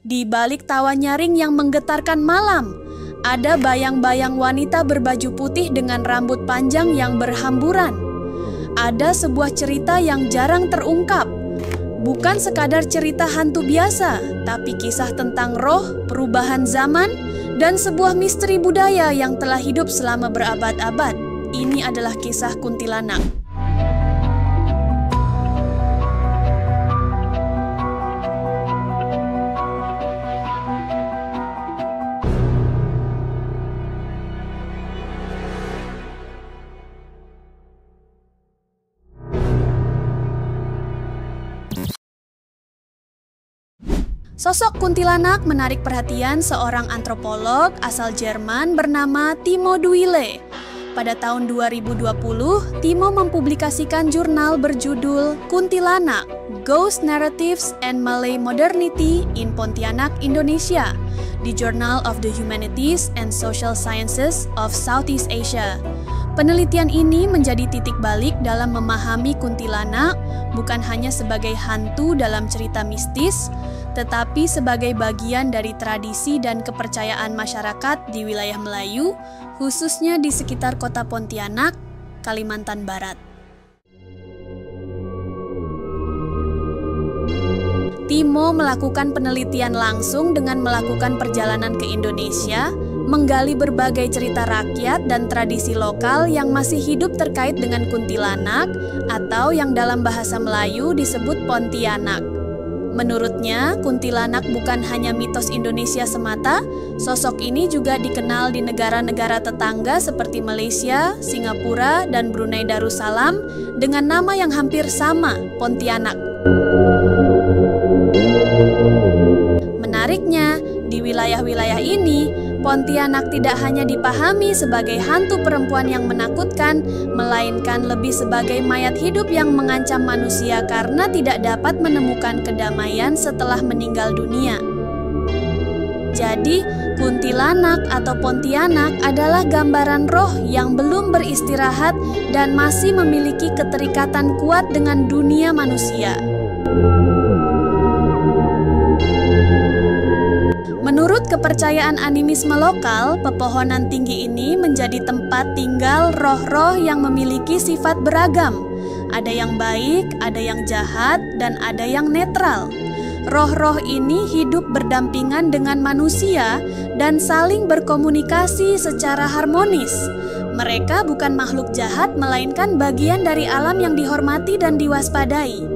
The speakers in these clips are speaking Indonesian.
Di balik tawa nyaring yang menggetarkan malam, ada bayang-bayang wanita berbaju putih dengan rambut panjang yang berhamburan. Ada sebuah cerita yang jarang terungkap. Bukan sekadar cerita hantu biasa, tapi kisah tentang roh, perubahan zaman, dan sebuah misteri budaya yang telah hidup selama berabad-abad. Ini adalah kisah kuntilanak. Sosok kuntilanak menarik perhatian seorang antropolog asal Jerman bernama Timo Duille. Pada tahun 2020, Timo mempublikasikan jurnal berjudul Kuntilanak, Ghost Narratives and Malay Modernity in Pontianak, Indonesia di Journal of the Humanities and Social Sciences of Southeast Asia. Penelitian ini menjadi titik balik dalam memahami kuntilanak bukan hanya sebagai hantu dalam cerita mistis, tetapi sebagai bagian dari tradisi dan kepercayaan masyarakat di wilayah Melayu, khususnya di sekitar kota Pontianak, Kalimantan Barat. Timo melakukan penelitian langsung dengan melakukan perjalanan ke Indonesia, menggali berbagai cerita rakyat dan tradisi lokal yang masih hidup terkait dengan kuntilanak atau yang dalam bahasa Melayu disebut Pontianak. Menurutnya, kuntilanak bukan hanya mitos Indonesia semata, sosok ini juga dikenal di negara-negara tetangga seperti Malaysia, Singapura, dan Brunei Darussalam dengan nama yang hampir sama, Pontianak. Menariknya, di wilayah-wilayah ini, Pontianak tidak hanya dipahami sebagai hantu perempuan yang menakutkan, melainkan lebih sebagai mayat hidup yang mengancam manusia karena tidak dapat menemukan kedamaian setelah meninggal dunia. Jadi, kuntilanak atau Pontianak adalah gambaran roh yang belum beristirahat dan masih memiliki keterikatan kuat dengan dunia manusia. Menurut kepercayaan animisme lokal, pepohonan tinggi ini menjadi tempat tinggal roh-roh yang memiliki sifat beragam. Ada yang baik, ada yang jahat, dan ada yang netral. Roh-roh ini hidup berdampingan dengan manusia dan saling berkomunikasi secara harmonis. Mereka bukan makhluk jahat, melainkan bagian dari alam yang dihormati dan diwaspadai.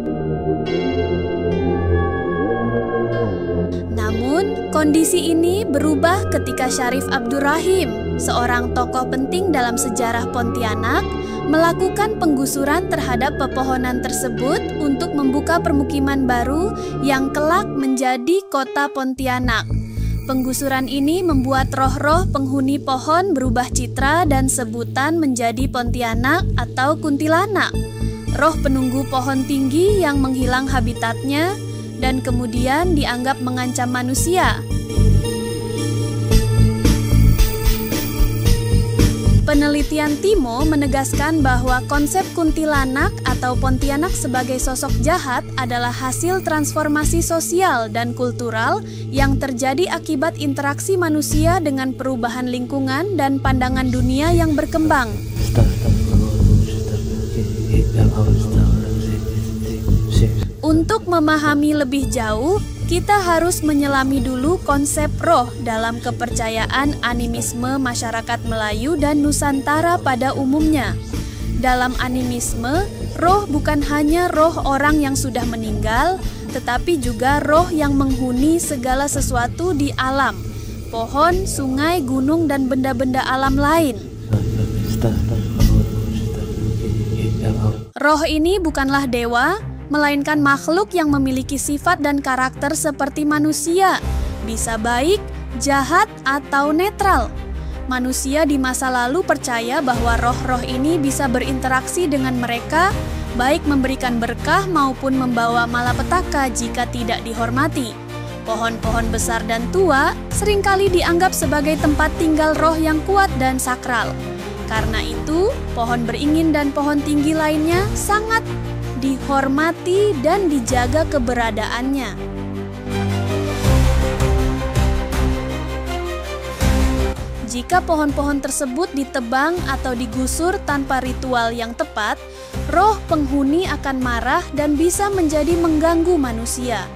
Namun, kondisi ini berubah ketika Syarif Abdurrahim, seorang tokoh penting dalam sejarah Pontianak, melakukan penggusuran terhadap pepohonan tersebut untuk membuka permukiman baru yang kelak menjadi kota Pontianak. Penggusuran ini membuat roh-roh penghuni pohon berubah citra dan sebutan menjadi Pontianak atau kuntilanak, roh penunggu pohon tinggi yang menghilang habitatnya dan kemudian dianggap mengancam manusia. Penelitian Timo menegaskan bahwa konsep kuntilanak atau Pontianak sebagai sosok jahat adalah hasil transformasi sosial dan kultural yang terjadi akibat interaksi manusia dengan perubahan lingkungan dan pandangan dunia yang berkembang. Untuk memahami lebih jauh, kita harus menyelami dulu konsep roh dalam kepercayaan animisme masyarakat Melayu dan Nusantara pada umumnya. Dalam animisme, roh bukan hanya roh orang yang sudah meninggal, tetapi juga roh yang menghuni segala sesuatu di alam, pohon, sungai, gunung, dan benda-benda alam lain. Roh ini bukanlah dewa, melainkan makhluk yang memiliki sifat dan karakter seperti manusia, bisa baik, jahat, atau netral. Manusia di masa lalu percaya bahwa roh-roh ini bisa berinteraksi dengan mereka, baik memberikan berkah maupun membawa malapetaka jika tidak dihormati. Pohon-pohon besar dan tua seringkali dianggap sebagai tempat tinggal roh yang kuat dan sakral. Karena itu, pohon beringin dan pohon tinggi lainnya sangat dihormati dan dijaga keberadaannya. jika pohon-pohon tersebut ditebang atau digusur tanpa ritual yang tepat, roh penghuni akan marah dan bisa menjadi mengganggu manusia.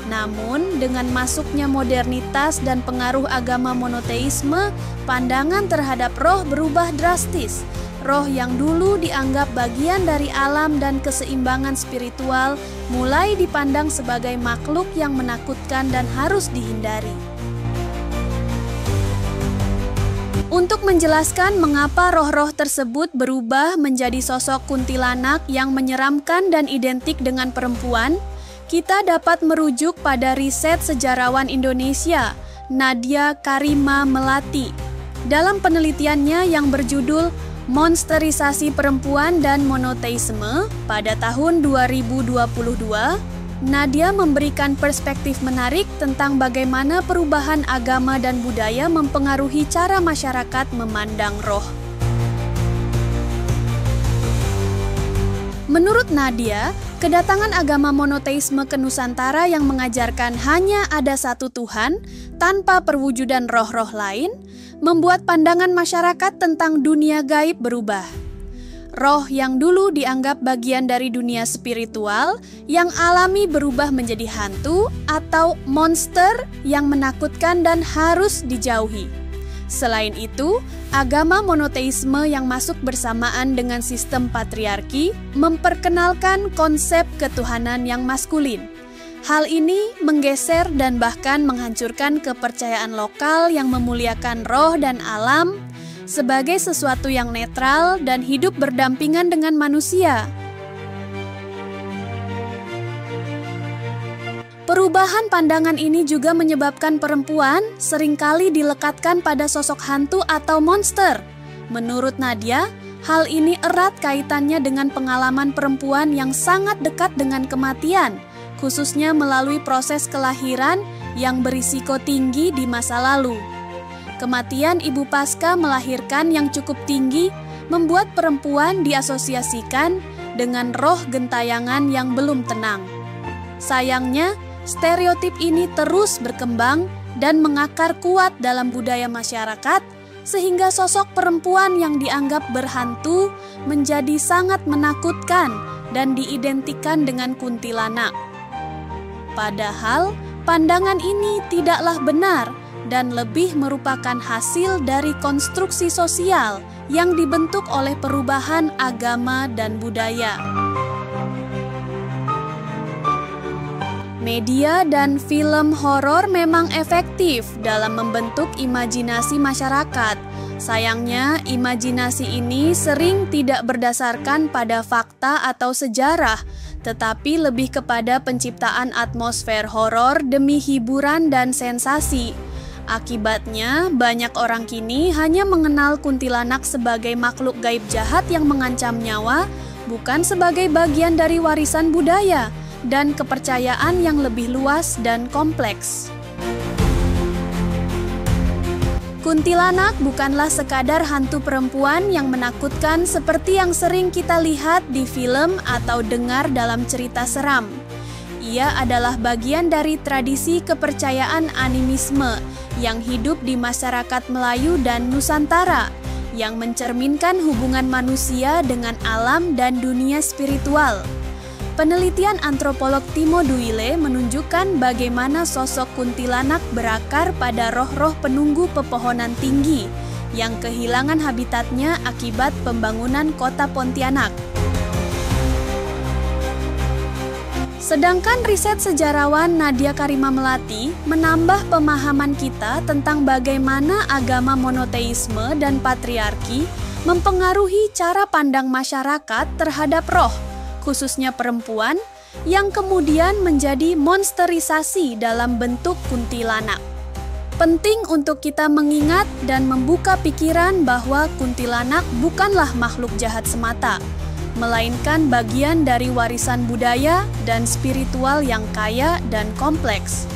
Namun, dengan masuknya modernitas dan pengaruh agama monoteisme, pandangan terhadap roh berubah drastis. Roh yang dulu dianggap bagian dari alam dan keseimbangan spiritual mulai dipandang sebagai makhluk yang menakutkan dan harus dihindari. Untuk menjelaskan mengapa roh-roh tersebut berubah menjadi sosok kuntilanak yang menyeramkan dan identik dengan perempuan, kita dapat merujuk pada riset sejarawan Indonesia, Nadia Karima Melati. Dalam penelitiannya yang berjudul Monsterisasi Perempuan dan Monoteisme pada tahun 2022, Nadia memberikan perspektif menarik tentang bagaimana perubahan agama dan budaya mempengaruhi cara masyarakat memandang roh. Menurut Nadia, kedatangan agama monoteisme ke Nusantara yang mengajarkan hanya ada satu Tuhan tanpa perwujudan roh-roh lain membuat pandangan masyarakat tentang dunia gaib berubah. Roh yang dulu dianggap bagian dari dunia spiritual yang alami berubah menjadi hantu atau monster yang menakutkan dan harus dijauhi. Selain itu, agama monoteisme yang masuk bersamaan dengan sistem patriarki memperkenalkan konsep ketuhanan yang maskulin. Hal ini menggeser dan bahkan menghancurkan kepercayaan lokal yang memuliakan roh dan alam sebagai sesuatu yang netral dan hidup berdampingan dengan manusia. Perubahan pandangan ini juga menyebabkan perempuan seringkali dilekatkan pada sosok hantu atau monster. Menurut Nadia, hal ini erat kaitannya dengan pengalaman perempuan yang sangat dekat dengan kematian, khususnya melalui proses kelahiran yang berisiko tinggi di masa lalu. Kematian ibu pasca melahirkan yang cukup tinggi membuat perempuan diasosiasikan dengan roh gentayangan yang belum tenang. Sayangnya, stereotip ini terus berkembang dan mengakar kuat dalam budaya masyarakat, sehingga sosok perempuan yang dianggap berhantu menjadi sangat menakutkan dan diidentikan dengan kuntilanak. Padahal, pandangan ini tidaklah benar dan lebih merupakan hasil dari konstruksi sosial yang dibentuk oleh perubahan agama dan budaya. Media dan film horor memang efektif dalam membentuk imajinasi masyarakat. Sayangnya, imajinasi ini sering tidak berdasarkan pada fakta atau sejarah, tetapi lebih kepada penciptaan atmosfer horor demi hiburan dan sensasi. Akibatnya, banyak orang kini hanya mengenal kuntilanak sebagai makhluk gaib jahat yang mengancam nyawa, bukan sebagai bagian dari warisan budaya dan kepercayaan yang lebih luas dan kompleks. Kuntilanak bukanlah sekadar hantu perempuan yang menakutkan seperti yang sering kita lihat di film atau dengar dalam cerita seram. Ia adalah bagian dari tradisi kepercayaan animisme yang hidup di masyarakat Melayu dan Nusantara, yang mencerminkan hubungan manusia dengan alam dan dunia spiritual. Penelitian antropolog Timo Duile menunjukkan bagaimana sosok kuntilanak berakar pada roh-roh penunggu pepohonan tinggi yang kehilangan habitatnya akibat pembangunan kota Pontianak. Sedangkan riset sejarawan Nadia Karima Melati menambah pemahaman kita tentang bagaimana agama monoteisme dan patriarki mempengaruhi cara pandang masyarakat terhadap roh, khususnya perempuan, yang kemudian menjadi monsterisasi dalam bentuk kuntilanak. Penting untuk kita mengingat dan membuka pikiran bahwa kuntilanak bukanlah makhluk jahat semata, melainkan bagian dari warisan budaya dan spiritual yang kaya dan kompleks.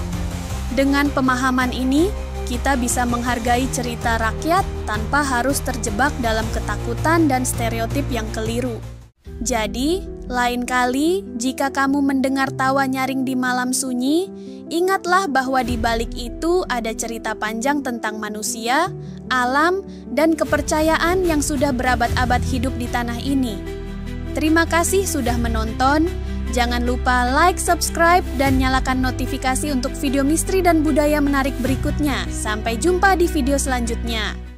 Dengan pemahaman ini, kita bisa menghargai cerita rakyat tanpa harus terjebak dalam ketakutan dan stereotip yang keliru. Jadi, lain kali jika kamu mendengar tawa nyaring di malam sunyi, Ingatlah bahwa di balik itu ada cerita panjang tentang manusia, alam, dan kepercayaan yang sudah berabad-abad hidup di tanah ini. Terima kasih sudah menonton. Jangan lupa like, subscribe, dan nyalakan notifikasi untuk video misteri dan budaya menarik berikutnya. Sampai jumpa di video selanjutnya.